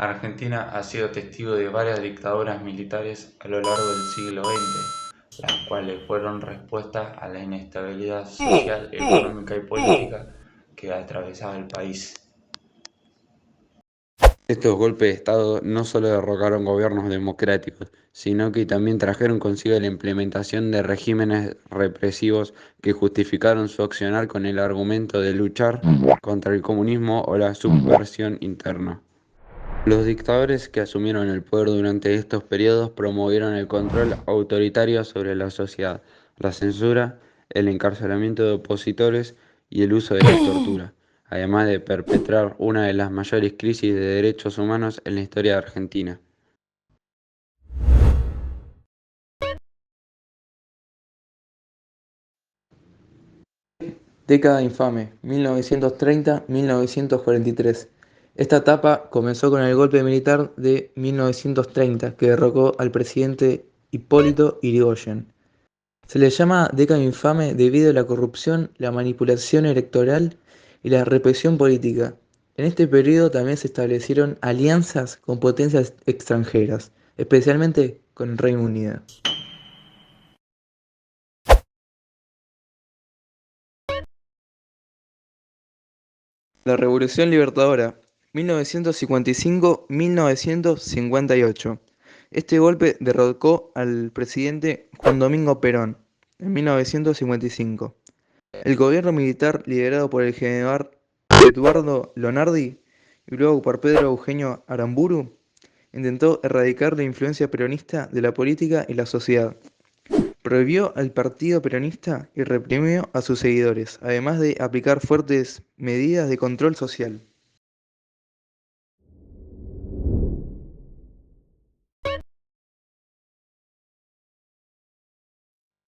Argentina ha sido testigo de varias dictaduras militares a lo largo del siglo XX, las cuales fueron respuestas a la inestabilidad social, económica y política que atravesaba el país. Estos golpes de Estado no solo derrocaron gobiernos democráticos, sino que también trajeron consigo la implementación de regímenes represivos que justificaron su accionar con el argumento de luchar contra el comunismo o la subversión interna. Los dictadores que asumieron el poder durante estos periodos promovieron el control autoritario sobre la sociedad, la censura, el encarcelamiento de opositores y el uso de la tortura, además de perpetrar una de las mayores crisis de derechos humanos en la historia de Argentina. Década infame, 1930-1943. Esta etapa comenzó con el golpe militar de 1930, que derrocó al presidente Hipólito Yrigoyen. Se le llama década infame debido a la corrupción, la manipulación electoral y la represión política. En este periodo también se establecieron alianzas con potencias extranjeras, especialmente con el Reino Unido. La Revolución Libertadora, 1955-1958. Este golpe derrocó al presidente Juan Domingo Perón en 1955. El gobierno militar liderado por el general Eduardo Lonardi y luego por Pedro Eugenio Aramburu intentó erradicar la influencia peronista de la política y la sociedad. Prohibió al partido peronista y reprimió a sus seguidores, además de aplicar fuertes medidas de control social.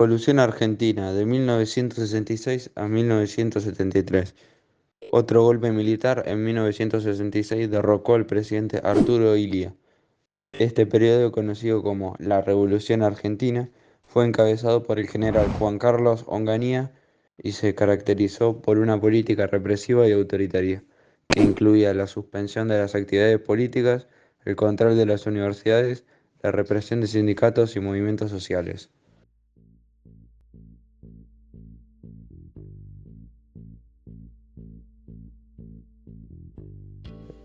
Revolución Argentina de 1966 a 1973. Otro golpe militar en 1966 derrocó al presidente Arturo Illia. Este periodo, conocido como la Revolución Argentina, fue encabezado por el general Juan Carlos Onganía y se caracterizó por una política represiva y autoritaria, que incluía la suspensión de las actividades políticas, el control de las universidades, la represión de sindicatos y movimientos sociales.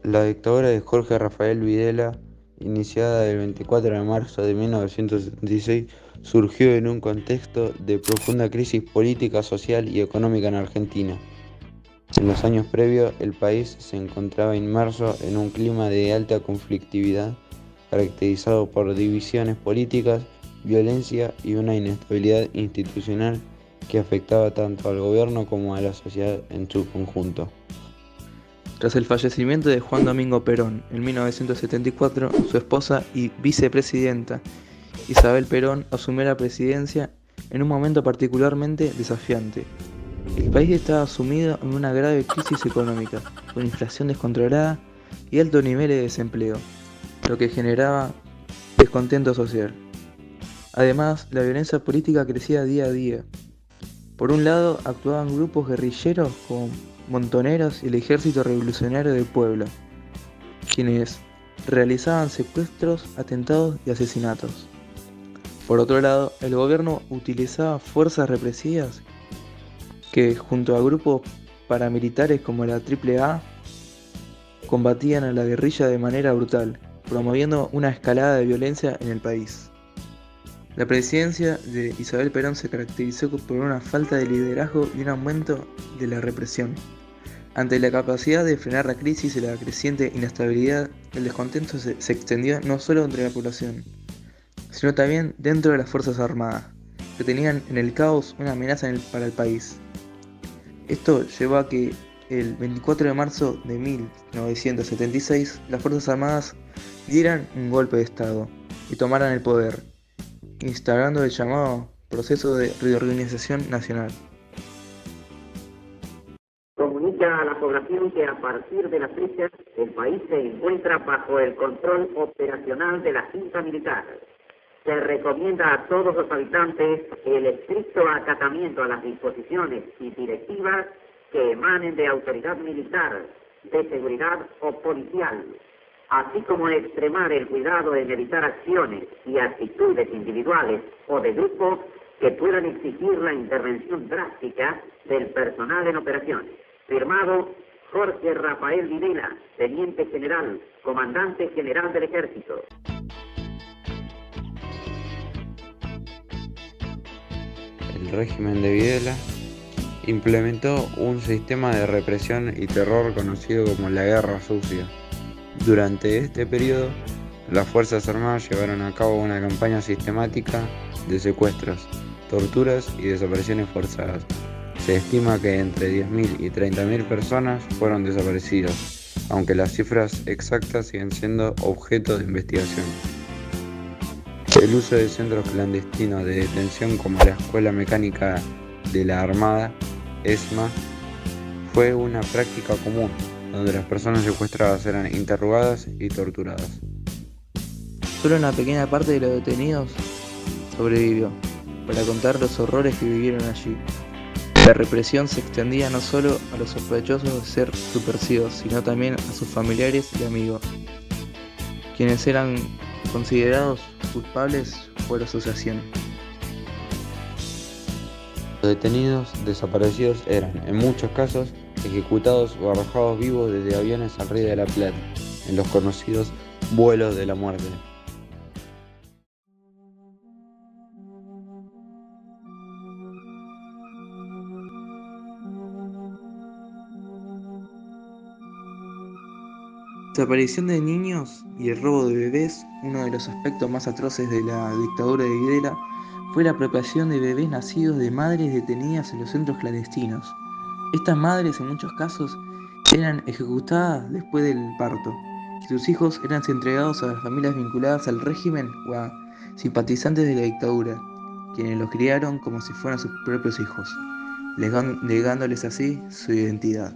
La dictadura de Jorge Rafael Videla, iniciada el 24 de marzo de 1976, surgió en un contexto de profunda crisis política, social y económica en Argentina. En los años previos, el país se encontraba inmerso en un clima de alta conflictividad, caracterizado por divisiones políticas, violencia y una inestabilidad institucional que afectaba tanto al gobierno como a la sociedad en su conjunto. Tras el fallecimiento de Juan Domingo Perón en 1974, su esposa y vicepresidenta Isabel Perón asumió la presidencia en un momento particularmente desafiante. El país estaba sumido en una grave crisis económica, con inflación descontrolada y alto nivel de desempleo, lo que generaba descontento social. Además, la violencia política crecía día a día. Por un lado, actuaban grupos guerrilleros como Montoneros y el Ejército Revolucionario del Pueblo, quienes realizaban secuestros, atentados y asesinatos. Por otro lado, el gobierno utilizaba fuerzas represivas que, junto a grupos paramilitares como la AAA, combatían a la guerrilla de manera brutal, promoviendo una escalada de violencia en el país. La presidencia de Isabel Perón se caracterizó por una falta de liderazgo y un aumento de la represión. Ante la capacidad de frenar la crisis y la creciente inestabilidad, el descontento se extendió no solo entre la población, sino también dentro de las Fuerzas Armadas, que tenían en el caos una amenaza para el país. Esto llevó a que el 24 de marzo de 1976 las Fuerzas Armadas dieran un golpe de Estado y tomaran el poder, instaurando el llamado proceso de reorganización nacional. Comunica a la población que a partir de la fecha el país se encuentra bajo el control operacional de la Junta Militar. Se recomienda a todos los habitantes el estricto acatamiento a las disposiciones y directivas que emanen de autoridad militar, de seguridad o policial, así como extremar el cuidado en evitar acciones y actitudes individuales o de grupo que puedan exigir la intervención drástica del personal en operaciones. Firmado Jorge Rafael Videla, Teniente General, Comandante General del Ejército. El régimen de Videla implementó un sistema de represión y terror conocido como la Guerra Sucia. Durante este periodo, las Fuerzas Armadas llevaron a cabo una campaña sistemática de secuestros, torturas y desapariciones forzadas. Se estima que entre 10.000 y 30.000 personas fueron desaparecidas, aunque las cifras exactas siguen siendo objeto de investigación. El uso de centros clandestinos de detención como la Escuela Mecánica de la Armada, ESMA, fue una práctica común, donde las personas secuestradas eran interrogadas y torturadas. Solo una pequeña parte de los detenidos sobrevivió para contar los horrores que vivieron allí. La represión se extendía no solo a los sospechosos de ser subversivos, sino también a sus familiares y amigos, quienes eran considerados culpables por asociación. Los detenidos desaparecidos eran, en muchos casos, ejecutados o arrojados vivos desde aviones al Río de la Plata, en los conocidos vuelos de la muerte. La desaparición de niños y el robo de bebés, uno de los aspectos más atroces de la dictadura de Videla, fue la apropiación de bebés nacidos de madres detenidas en los centros clandestinos. Estas madres, en muchos casos, eran ejecutadas después del parto, y sus hijos eran entregados a las familias vinculadas al régimen o a simpatizantes de la dictadura, quienes los criaron como si fueran sus propios hijos, negándoles así su identidad.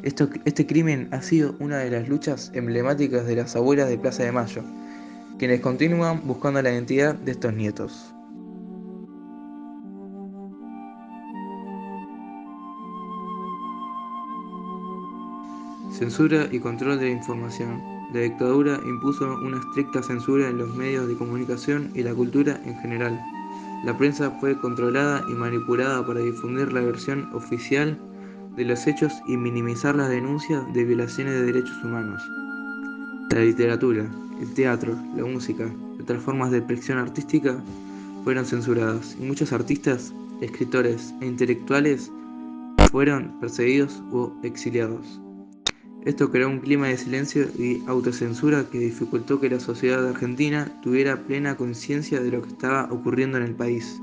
Este crimen ha sido una de las luchas emblemáticas de las abuelas de Plaza de Mayo, quienes continúan buscando la identidad de estos nietos. Censura y control de la información. La dictadura impuso una estricta censura en los medios de comunicación y la cultura en general. La prensa fue controlada y manipulada para difundir la versión oficial de los hechos y minimizar las denuncias de violaciones de derechos humanos. La literatura, el teatro, la música y otras formas de expresión artística fueron censuradas y muchos artistas, escritores e intelectuales fueron perseguidos o exiliados. Esto creó un clima de silencio y autocensura que dificultó que la sociedad argentina tuviera plena conciencia de lo que estaba ocurriendo en el país.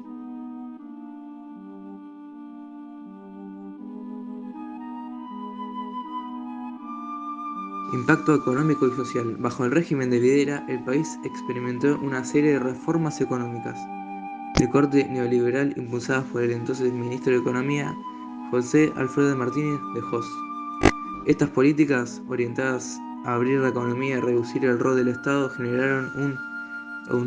Impacto económico y social. Bajo el régimen de Videla, el país experimentó una serie de reformas económicas de corte neoliberal impulsadas por el entonces ministro de Economía, José Alfredo Martínez de Hoz. Estas políticas, orientadas a abrir la economía y reducir el rol del Estado, generaron un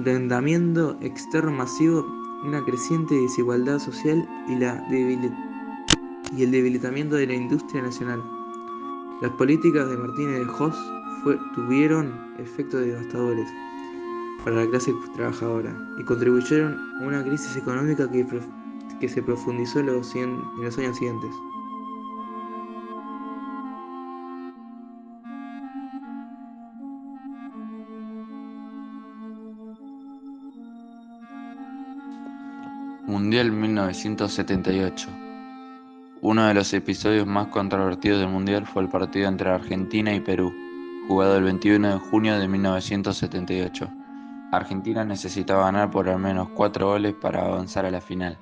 endeudamiento externo masivo, una creciente desigualdad social y el debilitamiento de la industria nacional. Las políticas de Martínez de Hoz tuvieron efectos devastadores para la clase trabajadora y contribuyeron a una crisis económica que se profundizó en los años siguientes. Mundial 1978. Uno de los episodios más controvertidos del Mundial fue el partido entre Argentina y Perú, jugado el 21 de junio de 1978. Argentina necesitaba ganar por al menos 4 goles para avanzar a la final,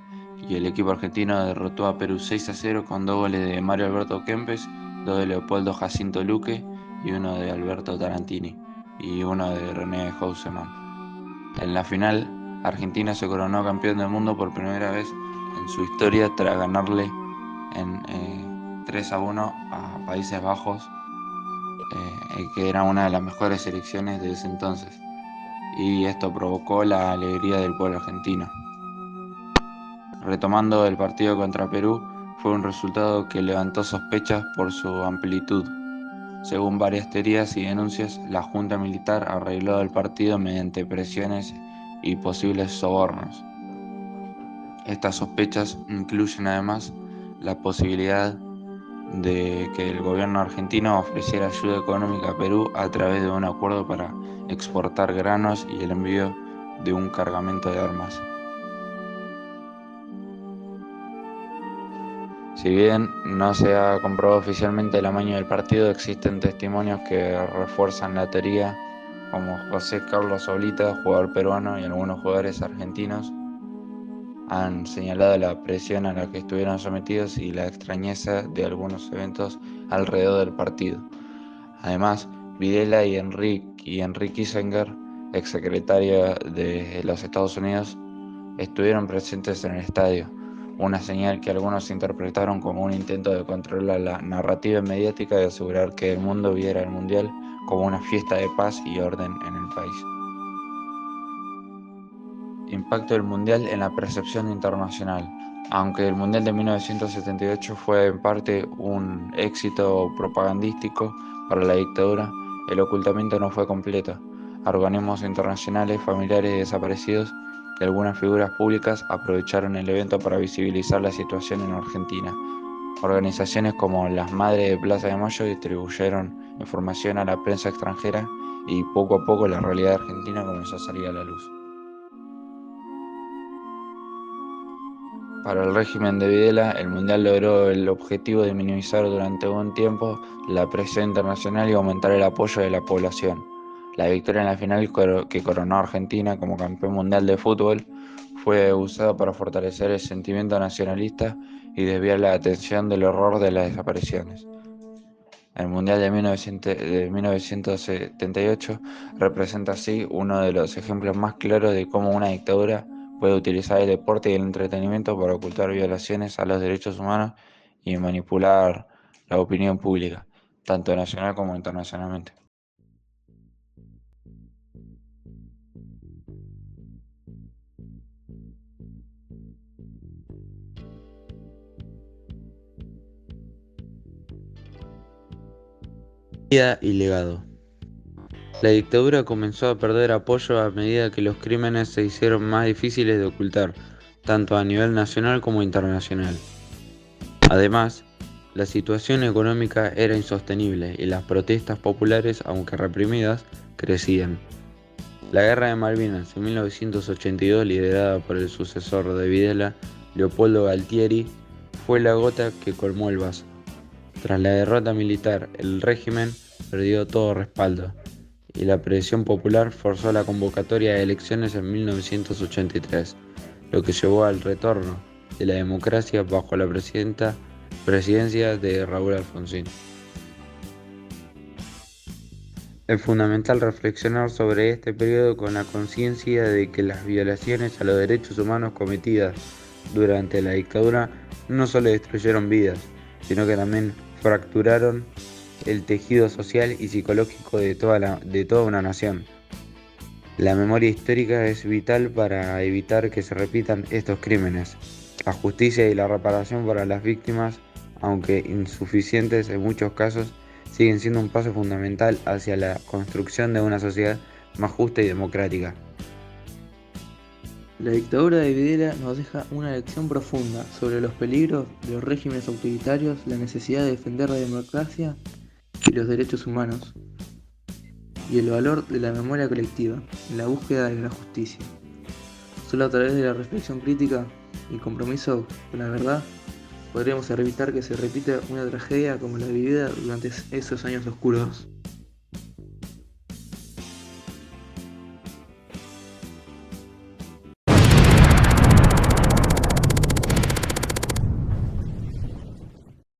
y el equipo argentino derrotó a Perú 6-0 con 2 goles de Mario Alberto Kempes, 2 de Leopoldo Jacinto Luque y 1 de Alberto Tarantini, y 1 de René Hausemann. En la final, Argentina se coronó campeón del mundo por primera vez en su historia tras ganarle en 3-1 a Países Bajos, que era una de las mejores selecciones de ese entonces, y esto provocó la alegría del pueblo argentino. Retomando el partido contra Perú, fue un resultado que levantó sospechas por su amplitud. Según varias teorías y denuncias, la junta militar arregló el partido mediante presiones y posibles sobornos. Estas sospechas incluyen además la posibilidad de que el gobierno argentino ofreciera ayuda económica a Perú a través de un acuerdo para exportar granos y el envío de un cargamento de armas. Si bien no se ha comprobado oficialmente el amaño del partido, existen testimonios que refuerzan la teoría, como José Carlos Oblita, jugador peruano, y algunos jugadores argentinos han señalado la presión a la que estuvieron sometidos y la extrañeza de algunos eventos alrededor del partido. Además, Videla y Henry Kissinger, exsecretario de los Estados Unidos, estuvieron presentes en el estadio, una señal que algunos interpretaron como un intento de controlar la narrativa mediática y asegurar que el mundo viera el Mundial como una fiesta de paz y orden en el país. Impacto del Mundial en la percepción internacional. Aunque el Mundial de 1978 fue en parte un éxito propagandístico para la dictadura, el ocultamiento no fue completo. Organismos internacionales, familiares de desaparecidos y algunas figuras públicas aprovecharon el evento para visibilizar la situación en Argentina. Organizaciones como las Madres de Plaza de Mayo distribuyeron información a la prensa extranjera y poco a poco la realidad argentina comenzó a salir a la luz. Para el régimen de Videla, el Mundial logró el objetivo de minimizar durante un tiempo la presión internacional y aumentar el apoyo de la población. La victoria en la final que coronó a Argentina como campeón mundial de fútbol fue usada para fortalecer el sentimiento nacionalista y desviar la atención del horror de las desapariciones. El Mundial de 1978 representa así uno de los ejemplos más claros de cómo una dictadura puede utilizar el deporte y el entretenimiento para ocultar violaciones a los derechos humanos y manipular la opinión pública, tanto nacional como internacionalmente. Vida y legado. La dictadura comenzó a perder apoyo a medida que los crímenes se hicieron más difíciles de ocultar, tanto a nivel nacional como internacional. Además, la situación económica era insostenible y las protestas populares, aunque reprimidas, crecían. La Guerra de Malvinas en 1982, liderada por el sucesor de Videla, Leopoldo Galtieri, fue la gota que colmó el vaso. Tras la derrota militar, el régimen perdió todo respaldo y la presión popular forzó la convocatoria de elecciones en 1983, lo que llevó al retorno de la democracia bajo la presidencia de Raúl Alfonsín. Es fundamental reflexionar sobre este periodo con la conciencia de que las violaciones a los derechos humanos cometidas durante la dictadura no solo destruyeron vidas, sino que también fracturaron el tejido social y psicológico de toda una nación. La memoria histórica es vital para evitar que se repitan estos crímenes. La justicia y la reparación para las víctimas, aunque insuficientes en muchos casos, siguen siendo un paso fundamental hacia la construcción de una sociedad más justa y democrática. La dictadura de Videla nos deja una lección profunda sobre los peligros de los regímenes autoritarios, la necesidad de defender la democracia y los derechos humanos, y el valor de la memoria colectiva en la búsqueda de la justicia. Solo a través de la reflexión crítica y compromiso con la verdad podremos evitar que se repita una tragedia como la vivida durante esos años oscuros.